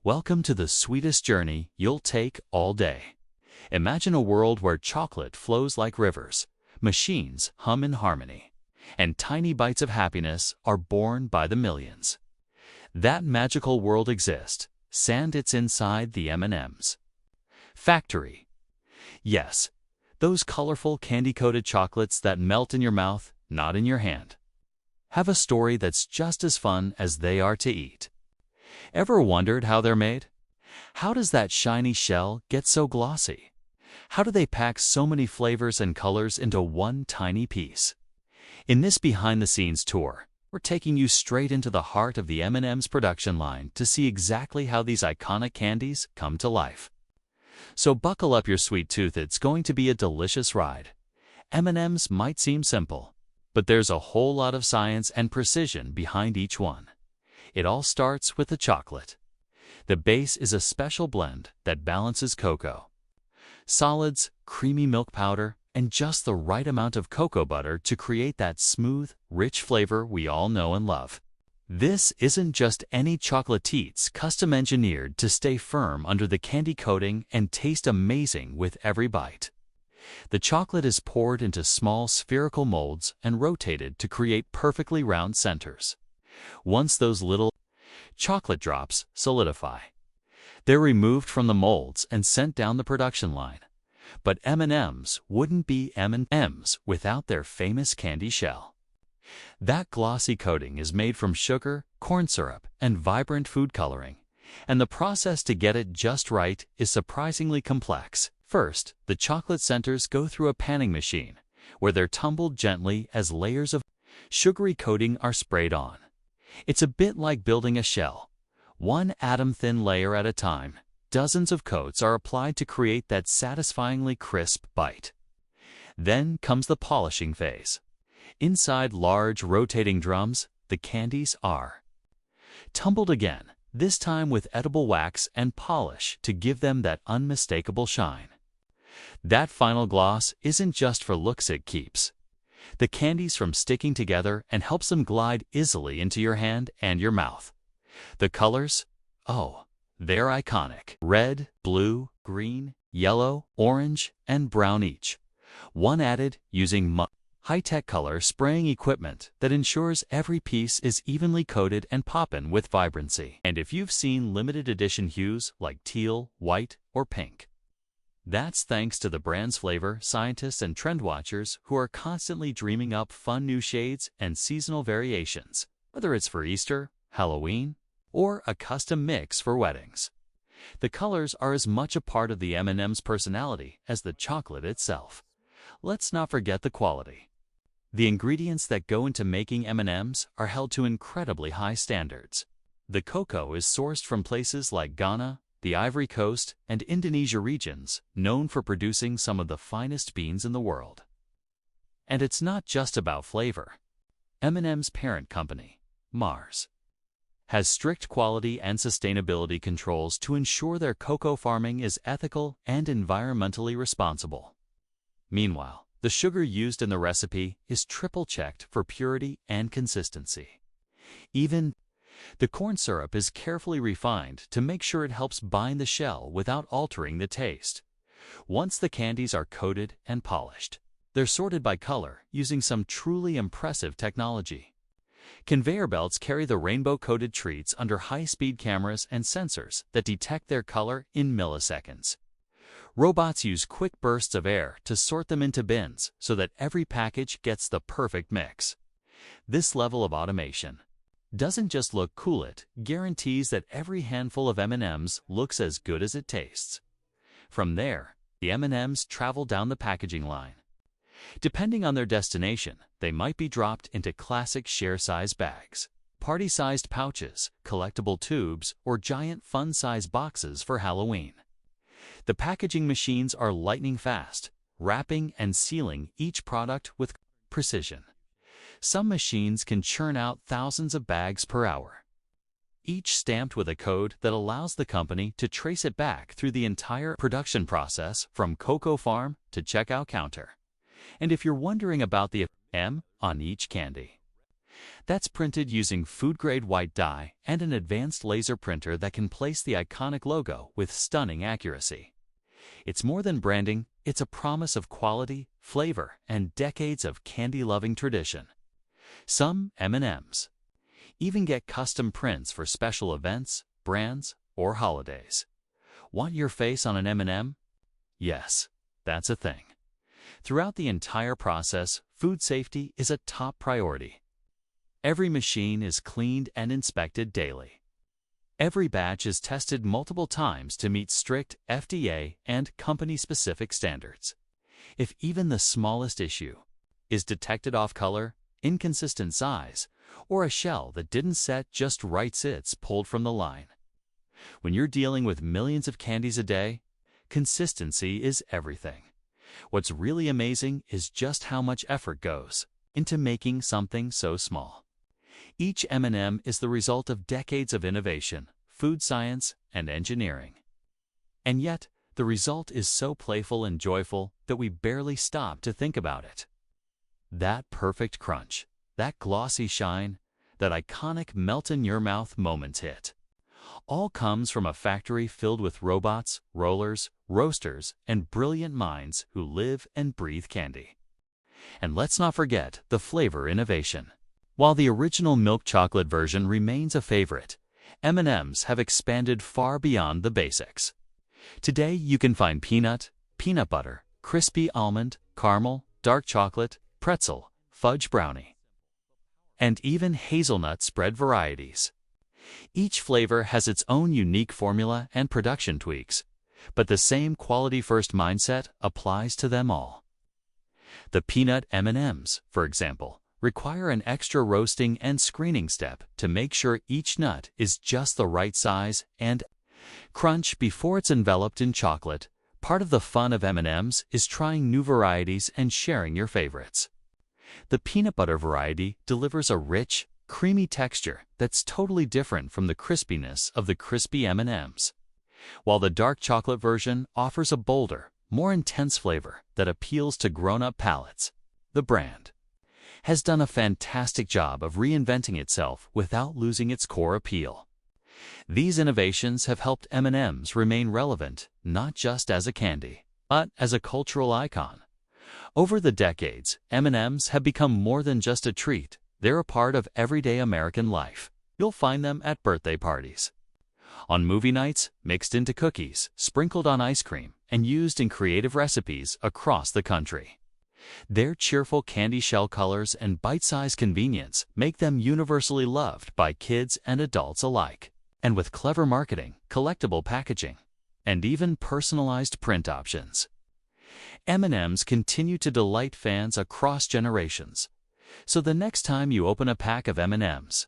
Welcome to the sweetest journey you'll take all day. Imagine a world where chocolate flows like rivers, machines hum in harmony, and tiny bites of happiness are born by the millions. That magical world exists, and it's inside the M&Ms factory. Yes, those colorful candy-coated chocolates that melt in your mouth, not in your hand, have a story that's just as fun as they are to eat. Ever wondered how they're made? How does that shiny shell get so glossy? How do they pack so many flavors and colors into one tiny piece? In this behind-the-scenes tour, we're taking you straight into the heart of the M&M's production line to see exactly how these iconic candies come to life. So buckle up your sweet tooth, it's going to be a delicious ride. M&M's might seem simple, but there's a whole lot of science and precision behind each one. It all starts with the chocolate. The base is a special blend that balances cocoa, solids, creamy milk powder, and just the right amount of cocoa butter to create that smooth, rich flavor we all know and love. This isn't just any chocolatine's custom-engineered to stay firm under the candy coating and taste amazing with every bite. The chocolate is poured into small spherical molds and rotated to create perfectly round centers. Once those little chocolate drops solidify, they're removed from the molds and sent down the production line. But M&M's wouldn't be M&M's without their famous candy shell. That glossy coating is made from sugar, corn syrup, and vibrant food coloring, and the process to get it just right is surprisingly complex. First, the chocolate centers go through a panning machine, where they're tumbled gently as layers of sugary coating are sprayed on. It's a bit like building a shell. One atom-thin layer at a time, dozens of coats are applied to create that satisfyingly crisp bite. Then comes the polishing phase. Inside large rotating drums, the candies are tumbled again, this time with edible wax and polish to give them that unmistakable shine. That final gloss isn't just for looks, it keeps the candies from sticking together and helps them glide easily into your hand and your mouth. The colors? Oh, they're iconic. Red, blue, green, yellow, orange, and brown each. One added using high-tech color spraying equipment that ensures every piece is evenly coated and poppin' with vibrancy. And if you've seen limited edition hues like teal, white, or pink, that's thanks to the brand's flavor scientists and trend watchers who are constantly dreaming up fun new shades and seasonal variations, whether it's for Easter, Halloween, or a custom mix for weddings. The colors are as much a part of the M&M's personality as the chocolate itself. Let's not forget the quality. The ingredients that go into making M&M's are held to incredibly high standards. The cocoa is sourced from places like Ghana, the Ivory Coast, and Indonesia regions, known for producing some of the finest beans in the world. And it's not just about flavor. M&M's parent company, Mars, has strict quality and sustainability controls to ensure their cocoa farming is ethical and environmentally responsible. Meanwhile, the sugar used in the recipe is triple-checked for purity and consistency. Even the corn syrup is carefully refined to make sure it helps bind the shell without altering the taste. Once the candies are coated and polished, they're sorted by color using some truly impressive technology. Conveyor belts carry the rainbow-coated treats under high-speed cameras and sensors that detect their color in milliseconds. Robots use quick bursts of air to sort them into bins so that every package gets the perfect mix. This level of automation doesn't just look cool, it guarantees that every handful of M&M's looks as good as it tastes. From there, the M&M's travel down the packaging line. Depending on their destination, they might be dropped into classic share-size bags, party-sized pouches, collectible tubes, or giant fun-size boxes for Halloween. The packaging machines are lightning fast, wrapping and sealing each product with precision. Some machines can churn out thousands of bags per hour, each stamped with a code that allows the company to trace it back through the entire production process from cocoa farm to checkout counter. And if you're wondering about the M on each candy, That's printed using food-grade white dye and an advanced laser printer that can place the iconic logo with stunning accuracy. It's more than branding, it's a promise of quality, flavor, and decades of candy-loving tradition. Some M&Ms even get custom prints for special events, brands, or holidays. Want your face on an M&M? Yes, that's a thing. Throughout the entire process, food safety is a top priority. Every machine is cleaned and inspected daily. Every batch is tested multiple times to meet strict FDA and company-specific standards. If even the smallest issue is detected off color, inconsistent size, or a shell that didn't set just right, it's pulled from the line. When you're dealing with millions of candies a day, consistency is everything. What's really amazing is just how much effort goes into making something so small. Each M&M is the result of decades of innovation, food science, and engineering. And yet, the result is so playful and joyful that we barely stop to think about it. That perfect crunch, that glossy shine, that iconic melt-in-your-mouth moment hit, all comes from a factory filled with robots, rollers, roasters, and brilliant minds who live and breathe candy. And let's not forget the flavor innovation. While the original milk chocolate version remains a favorite, M&Ms have expanded far beyond the basics. Today, you can find peanut, peanut butter, crispy almond, caramel, dark chocolate, pretzel, fudge brownie, and even hazelnut spread varieties. Each flavor has its own unique formula and production tweaks, but the same quality-first mindset applies to them all. The peanut M&Ms, for example, require an extra roasting and screening step to make sure each nut is just the right size and crunch before it's enveloped in chocolate. Part of the fun of M&Ms is trying new varieties and sharing your favorites. The peanut butter variety delivers a rich, creamy texture that's totally different from the crispiness of the crispy M&Ms, while the dark chocolate version offers a bolder, more intense flavor that appeals to grown-up palates. The brand has done a fantastic job of reinventing itself without losing its core appeal. These innovations have helped M&Ms remain relevant not just as a candy, but as a cultural icon. Over the decades, M&Ms have become more than just a treat. They're a part of everyday American life. You'll find them at birthday parties, on movie nights, mixed into cookies, sprinkled on ice cream, and used in creative recipes across the country. Their cheerful candy shell colors and bite-sized convenience make them universally loved by kids and adults alike. And with clever marketing, collectible packaging, and even personalized print options, M&Ms continue to delight fans across generations. So the next time you open a pack of M&Ms,